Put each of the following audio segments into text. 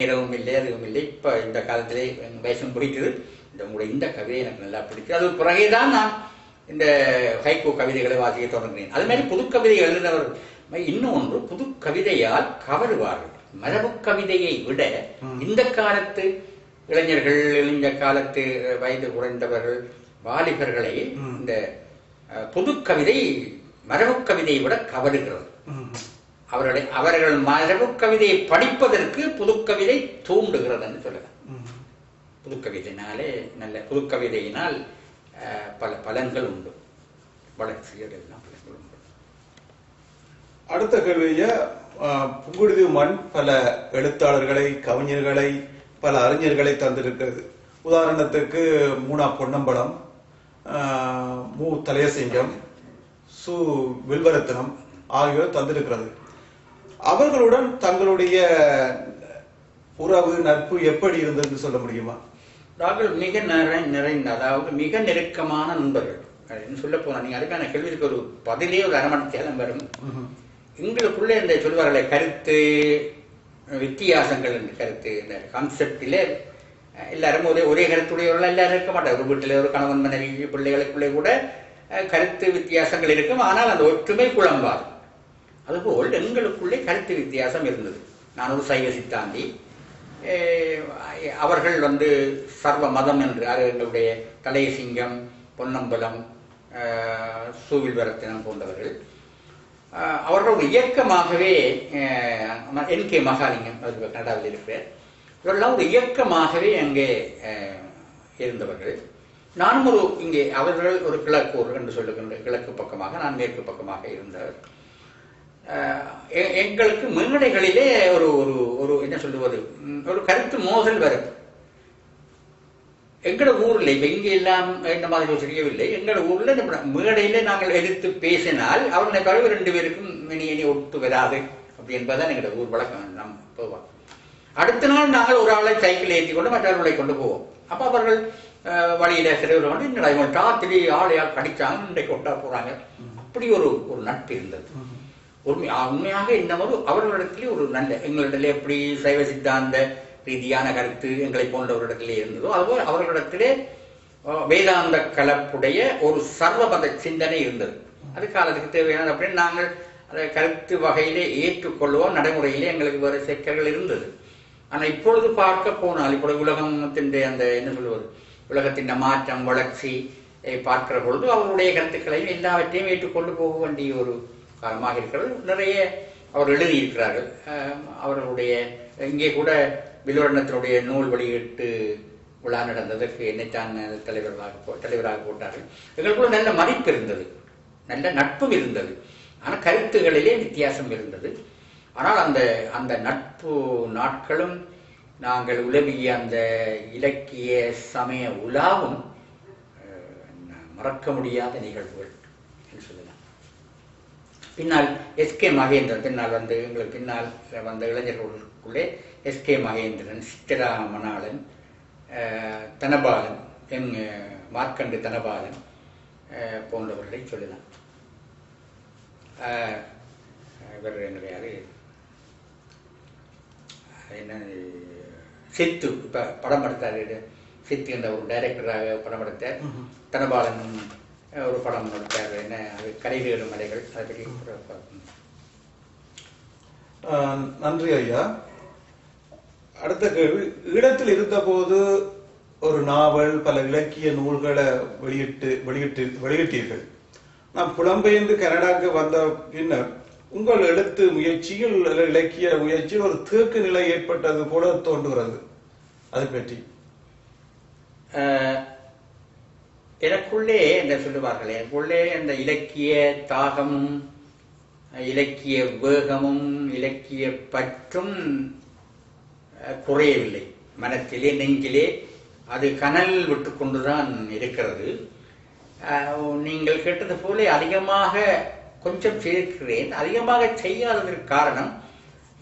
நேரமும் இல்லை, அதுவும் இல்லை. இப்போ இந்த காலத்திலே வயசும் பிடிக்குது. உங்களுடைய இந்த கவிதை எனக்கு நல்லா பிடிக்குது. அது பிறகுதான் நான் இந்த ஹைக்கூ கவிதைகளை வாசிக்க தொடங்கினேன். அது மாதிரி புது கவிதை எழுதினவர் இன்னும் ஒன்று, புது கவிதையால் கவருவார்கள். மரபு கவிதையை விட இந்த காலத்து இளைஞர்கள், இந்த காலத்து வயது குறைந்தவர்கள், வாலிபர்களை இந்த புது கவிதை மரபு கவிதையை விட கவருகிறது. அவர்கள் மரபு கவிதையை படிப்பதற்கு புது கவிதை தூண்டுகிறது என்று சொல்லலாம். புது கவிதையினாலே நல்ல புது கவிதையினால் பல பலன்கள் உண்டு, வளர்ச்சிகள் எல்லாம் பலன்கள் உண்டு. அடுத்த கேள்விய புங்குடுதி மண் பல எழுத்தாளர்களை, கவிஞர்களை, பல அறிஞர்களை தந்திருக்கிறது. உதாரணத்துக்கு மூனா பொன்னம்பலம், மு தலையசிங்கம், சு வில்வரத்னம் ஆகியோர் தந்திருக்கிறது. அவர்களுடன் தங்களுடைய உறவு, நட்பு எப்படி இருந்தது சொல்ல முடியுமா? நாங்கள் மிக நிறைந்த, அதாவது மிக நெருக்கமான நண்பர்கள் சொல்ல போனா, நீங்க அதுக்கான கேள்விக்கு ஒரு பதிலே ஒரு அரமணத்தியாலும் வரும். எங்களுக்குள்ளே இந்த சொல்வார்களே கருத்து வித்தியாசங்கள் என்று, கருத்து இந்த கான்செப்டிலே எல்லாரும் ஒரே கருத்துடையவர்கள் எல்லாரும் இருக்க மாட்டார். ஒரு வீட்டில் ஒரு கணவன் மனைவி பிள்ளைகளுக்குள்ளே கூட கருத்து வித்தியாசங்கள் இருக்கும். ஆனால் அந்த ஒற்றுமை குழம்பாது. அதுபோல் எங்களுக்குள்ளே கருத்து வித்தியாசம் இருந்தது. நான் ஒரு சைவ சித்தாந்தி, அவர்கள் சர்வ மதம் என்று, எங்களுடைய தலையசிங்கம், பொன்னம்பலம், சூவில்வரத்தினம் போன்றவர்கள். அவர்கள் ஒரு இயக்கமாகவே, NK மகாலிங்கம் கனடாவில் இருக்கிறார், இவரெல்லாம் ஒரு இயக்கமாகவே அங்கே இருந்தவர்கள். நானும் இங்கே அவர்கள் ஒரு கிழக்கூர் என்று சொல்லுகின்ற கிழக்கு பக்கமாக, நான் மேற்கு பக்கமாக இருந்தவர். எங்களுக்கு மேடைகளிலே ஒரு ஒரு என்ன சொல்லுவது, ஒரு கருத்து மோதல் வரும். எங்களோட ஊர்ல இப்ப இங்க எல்லாம் இந்த மாதிரி தெரியவில்லை. எங்களோட ஊர்ல மேடையில நாங்கள் எதிர்த்து பேசினால் அவர்களை பரவ 2 பேருக்கும் இனி ஒட்டு வராது அப்படி என்பதுதான் எங்களோட ஊர் வழக்கம். நாம் போவோம். அடுத்த நாள் நாங்கள் ஒரு ஆளை சைக்கிள் ஏற்றி கொண்டு மற்றவர்களை கொண்டு போவோம். அப்ப அவர்கள் வழியில சிறுவர் வந்து என்னடா இவங்க ராத்திரி ஆளையால் கடிச்சாங்க, இன்றைக்கு ஒட்டா போறாங்க. அப்படி ஒரு நட்பு இருந்தது. உண்மையாக இந்த மாதிரி அவர்களிடத்திலே ஒரு நல்ல, எங்களிடத்திலே எப்படி சைவ சித்தாந்த ரீதியான கருத்து எங்களை போன்றவரிடத்திலே இருந்ததோ அதுபோல் அவர்களிடத்திலே வேதாந்த கலப்புடைய ஒரு சர்வபத சிந்தனை இருந்தது. அது காலத்துக்கு தேவையானது அப்படின்னு நாங்கள் அதை கருத்து வகையிலே ஏற்றுக்கொள்வோம். நடைமுறையிலே எங்களுக்கு வேறு சிக்கல்கள் இருந்தது. ஆனால் இப்பொழுது பார்க்க போனால், இப்பொழுது உலகத்தின் அந்த என்ன சொல்லுவது, உலகத்தின் மாற்றம் வளர்ச்சி பார்க்கிற பொழுது அவருடைய கருத்துக்களையும் எல்லாவற்றையும் ஏற்றுக்கொண்டு போக வேண்டிய ஒரு காலமாக இருக்கிறது. நிறைய அவர் எழுதியிருக்கிறார்கள். அவர்களுடைய இங்கே கூட வில்வரத்னத்தினுடைய நூல் வெளியீட்டு விழா நடந்ததற்கு என்னைத்தான் தலைவராக போட்டார்கள். எங்களுக்குள்ள நல்ல மதிப்பு இருந்தது, நல்ல நட்பும் இருந்தது. ஆனால் கருத்துகளிலே வித்தியாசம் இருந்தது. ஆனால் அந்த நட்பு நாட்களும் நாங்கள் உலவிய அந்த இலக்கிய சமய உலாவும் மறக்க முடியாத நிகழ்வுகள் என்று சொல்லலாம். பின்னால் SK மகேந்திரன், பின்னால் எங்களுக்கு பின்னால் வந்த இளைஞர்களுக்குள்ளே SK மகேந்திரன், சித்திரா மணாளன், தனபாலன், மார்க்கண்டு தனபாலன் போன்றவர்களை சொல்லலாம். இவர் என்னுடைய என்ன சித்து இப்போ படம் எடுத்தார். சித்து என்ற ஒரு டைரக்டராக படம் எடுத்தார். தனபாலன் ஒரு படம் எடுத்தார். என்ன அது கரைவேறு மலைகள். அதை பற்றி நன்றி ஐயா. அடுத்த கேள்வி, இடத்தில் இருந்த போது ஒரு நாவல், பல இலக்கிய நூல்களை வெளியிட்டீர்கள். நாம் புலம்பெயர்ந்து கனடாவுக்கு வந்த பின்னர் உங்கள் எழுத்து முயற்சியில், இலக்கிய முயற்சியில் ஒரு தேக்கு நிலை ஏற்பட்டது போல தோன்றுகிறது. அதை பற்றி எனக்குள்ளே என்ன சொல்லுவார்கள், எனக்குள்ளே அந்த இலக்கிய தாகமும் இலக்கிய வேகமும் இலக்கிய பற்றும் குறையவில்லை. மனத்திலே நெஞ்சிலே அது கனல் விட்டு கொண்டுதான் இருக்கிறது. நீங்கள் கேட்டது போல அதிகமாக கொஞ்சம் செய்திருக்கிறேன். அதிகமாக செய்யாததற்கு காரணம்,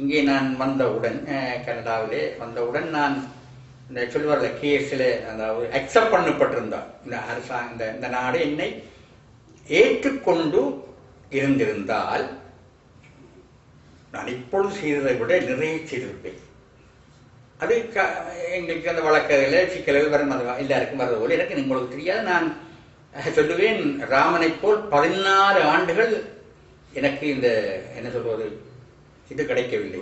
இங்கே நான் வந்தவுடன், கனடாவிலே வந்தவுடன் நான் இந்த சொல்வார்கள் கேஸில், அதாவது அக்செப்ட் பண்ணப்பட்டிருந்தார் இந்த அரசாங்க, இந்த நாடு என்னை ஏற்றுக்கொண்டு இருந்திருந்தால் நான் இப்பொழுது செய்ததை விட நிறைய செய்திருப்பேன். அது எங்களுக்கு அந்த வழக்குகளில் சிக்கல்கள் வரும், எல்லாருக்கும் வர்றது போல எனக்கு உங்களுக்கு தெரியாது. நான் சொல்லுவேன், ராமனை போல் 14 ஆண்டுகள் எனக்கு இந்த என்ன சொல்வது இது கிடைக்கவில்லை,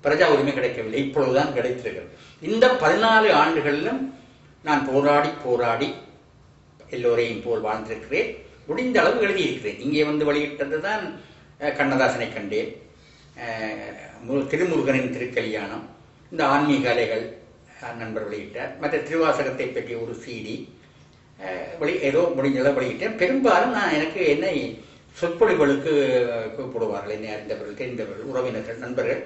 பிரஜா உரிமை கிடைக்கவில்லை, இப்பொழுதுதான் கிடைத்திருக்கிறது. இந்த 14 ஆண்டுகளிலும் நான் போராடி போராடி எல்லோரையும் போல் வாழ்ந்திருக்கிறேன். முடிந்த அளவு எழுதியிருக்கிறேன். இங்கே வந்து வெளியிட்டது தான் கண்ணதாசனை கண்டேன், திருமுருகனின் திருக்கல்யாணம், இந்த ஆன்மீக அலைகள் நண்பர் வெளியிட்டார், மற்ற திருவாசகத்தை பற்றிய ஒரு CD ஏதோ முடிஞ்சளவு வெளியிட்டேன். பெரும்பாலும் நான் எனக்கு என்னை சொற்பொழிவுகளுக்கு கூப்பிடுவார்கள், என்னை அறிந்தவர்கள், தெரிந்தவர்கள், உறவினர்கள், நண்பர்கள்.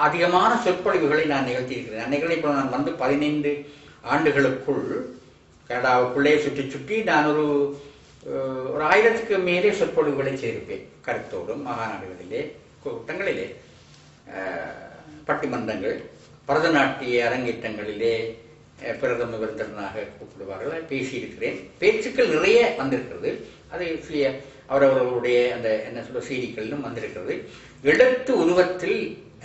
அதிகமான சொற்பொழிவுகளை நான் நிகழ்த்தியிருக்கிறேன். அன்னைகளை இப்போ நான் வந்து 15 ஆண்டுகளுக்குள் கனடாவுக்குள்ளே சுற்றி சுற்றி நான் ஒரு 1000க்கு மேலே சொற்பொழிவுகளை செய்திருப்பேன். கருத்தோடும் மாகாநாடுகளிலே, கூட்டங்களிலே, பட்டிமன்றங்கள், பரதநாட்டிய அரங்கேற்றங்களிலே பிரதம விருந்தினராக கூப்பிடுவார்கள், பேசியிருக்கிறேன். பேச்சுக்கள் நிறைய வந்திருக்கிறது. அது அவரவர்களுடைய அந்த என்ன சொல்ல செய்திகளிலும் வந்திருக்கிறது. எழுத்து உருவத்தில்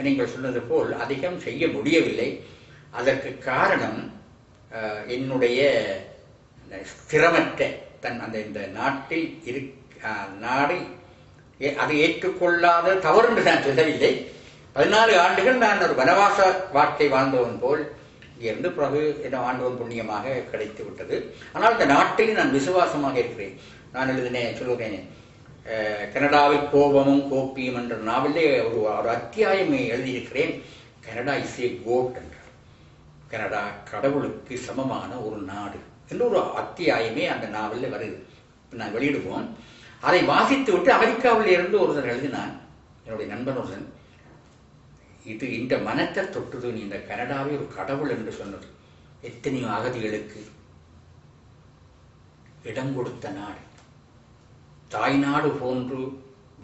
நீங்கள் சொன்னது போல் அதிகம் செய்ய முடியவில்லை. அதற்கு காரணம் என்னுடைய ஸ்திரமற்ற அந்த இந்த நாட்டில் நாடு அதை ஏற்றுக்கொள்ளாத தவறு என்று நான் சொல்லவில்லை. 14 ஆண்டுகள் நான் ஒரு வனவாச வாழ்க்கை வாழ்ந்தவன் போல் இருந்து பிறகு என்ன ஆண்டவன் புண்ணியமாக கிடைத்து விட்டது. ஆனால் இந்த நாட்டில் நான் விசுவாசமாக இருக்கிறேன். நான் சொல்லுகிறேன், கனடாவில் கோபமும் கோப்பியும் என்ற நாவலே ஒரு அத்தியாயம் எழுதியிருக்கிறேன். கனடா இஸ் ஏ கோட் என்றார். கனடா கடவுளுக்கு சமமான ஒரு நாடு என்று ஒரு அத்தியாயமே அந்த நாவலில் வருது. நான் வெளியிடுவோம். அதை வாசித்து விட்டு அமெரிக்காவில் இருந்து ஒருத்தர் எழுதினான், என்னுடைய நண்பன் ஒருத்தன், இது இந்த மனத்தை தொட்டுது, நீ இந்த கனடாவே ஒரு கடவுள் என்று சொன்னது. எத்தனையோ அகதிகளுக்கு இடம் கொடுத்த நாடு, தாய்நாடு போன்று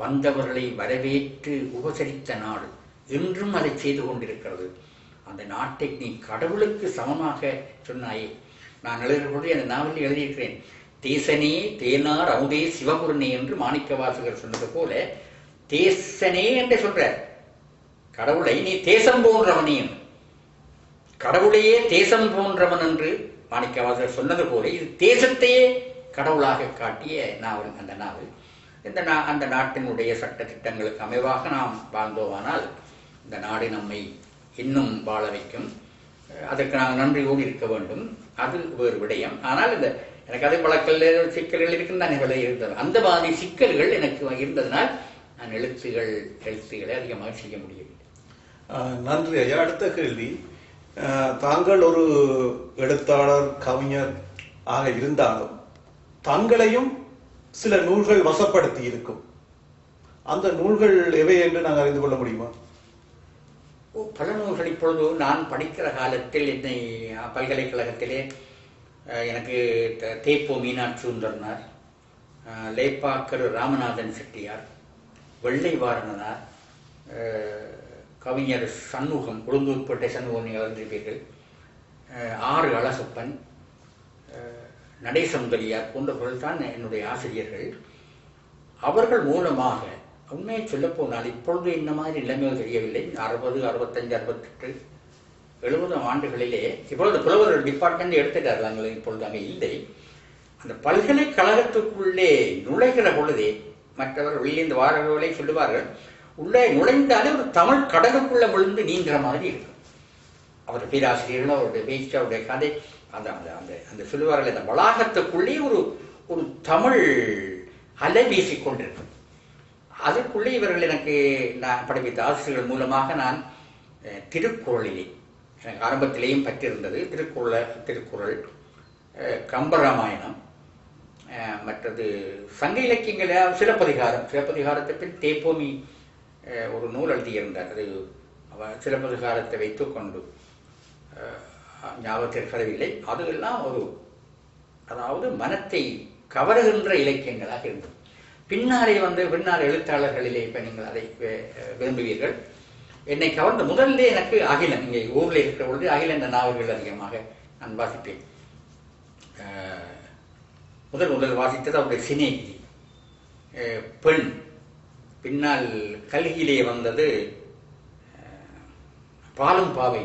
வந்தவர்களை வரவேற்று உபசரித்த நாடு, இன்றும் அதை செய்து கொண்டிருக்கிறது. அந்த நாட்டை நீ கடவுளுக்கு சமமாக சொன்னாயே. நான் எழுதுகிறபோது அந்த நாவலில் எழுதியிருக்கிறேன், தேசனே தேனார் அமுதே சிவபுரனே என்று மாணிக்கவாசகர் சொன்னது போல தேசனே என்று சொல்றார். கடவுளை நீ தேசம் போன்றவனே, கடவுளையே தேசம் போன்றவன் என்று மாணிக்கவாசகர் சொன்னது போல இது தேசத்தையே கடவுளாக காட்டிய நாவல் அந்த நாவல். அந்த நாட்டினுடைய சட்ட திட்டங்களுக்கு அமைவாக நாம் வாழ்ந்தோமானால் இந்த நாடு நம்மை இன்னும் வாழ வைக்கும். அதற்கு நாங்கள் நன்றியோடு இருக்க வேண்டும். அது வேறு விடயம். ஆனால் எனக்கு அதை வழக்கல் சிக்கல்கள் இருக்குன்னு இருந்தது. அந்த மாதிரி சிக்கல்கள் எனக்கு இருந்ததனால் நான் எழுத்துக்களை அதிகமாக செய்ய முடியவில்லை. நன்றி ஐயா. அடுத்த கேள்வி, தாங்கள் ஒரு எழுத்தாளர் கவிஞர் ஆக இருந்தாலும் தங்களையும் சில நூல்கள் வசப்படுத்தி இருக்கும். அந்த நூல்கள் எவை என்று நாங்கள் அறிந்து கொள்ள முடியுமா? பல நூல்கள் இப்பொழுது நான் படிக்கிற காலத்தில் என்னை பல்கலைக்கழகத்திலே எனக்கு தேப்போ மீனாட்சி சுந்தரனார், லேப்பாக்கர் ராமநாதன் செட்டியார், வெள்ளை வாரணனார், கவிஞர் சண்முகம், உளுந்தூர்பேட்டை சண்முகம் நீங்கள் அறிந்திருப்பீர்கள், ஆறு அழகப்பன், நடேசமுதலியார் போன்றவர்கள் தான் என்னுடைய ஆசிரியர்கள். அவர்கள் மூலமாக உண்மையை சொல்ல போனால் இப்பொழுது இந்த மாதிரி நிலைமையோ தெரியவில்லை. 60, 65, 68, 70 ஆண்டுகளிலே இப்பொழுது புலவர் டிபார்ட்மெண்ட் எடுத்துட்டார்கள். அங்கே இப்பொழுது அங்கே இல்லை. அந்த பல்கலைக்கழகத்துக்குள்ளே நுழைகிற பொழுதே மற்றவர் வெளியேந்து வாரவர்களை சொல்லுவார்கள், உள்ளே நுழைந்தாலே ஒரு தமிழ் கடலுக்குள்ள விழுந்து நீங்கிற மாதிரி இருக்கும். அவர் பேராசிரியர்கள், அவருடைய பேச்சு, அவருடைய கதை, அந்த அந்த அந்த சொல்லுவார்கள், அந்த வளாகத்துக்குள்ளே ஒரு தமிழ் அலை வீசிக்கொண்டிருக்கும். அதற்குள்ளே இவர்கள் எனக்கு நான் படிப்பித்த ஆசிரியர்கள் மூலமாக நான் திருக்குறளிலே எனக்கு ஆரம்பத்திலேயும் பற்றியிருந்தது. திருக்குறள், கம்பராமாயணம், மற்றது சங்க இலக்கியங்கள், சிலப்பதிகாரத்தை பின் தேப்போமி ஒரு நூல் எழுதியிருந்தார். அது சிலப்பதிகாரத்தை வைத்துக்கொண்டு ஞாபகத்தில் வரவில்லை. அதெல்லாம் அதாவது மனத்தை கவருகின்ற இலக்கியங்களாக இருந்தது. பின்னால் எழுத்தாளர்களிலே இப்ப நீங்கள் அதை விரும்புவீர்கள். என்னை கவர்ந்த முதல்ல எனக்கு அகிலன், இங்கே ஊரில் இருக்கிற பொழுது அகிலன் என்ற நாவல்கள் அதிகமாக நான் வாசிப்பேன். முதல் வாசித்தது அவருடைய சினேகி, பெண். பின்னால் கல்கியிலே வந்தது பாலும் பாவை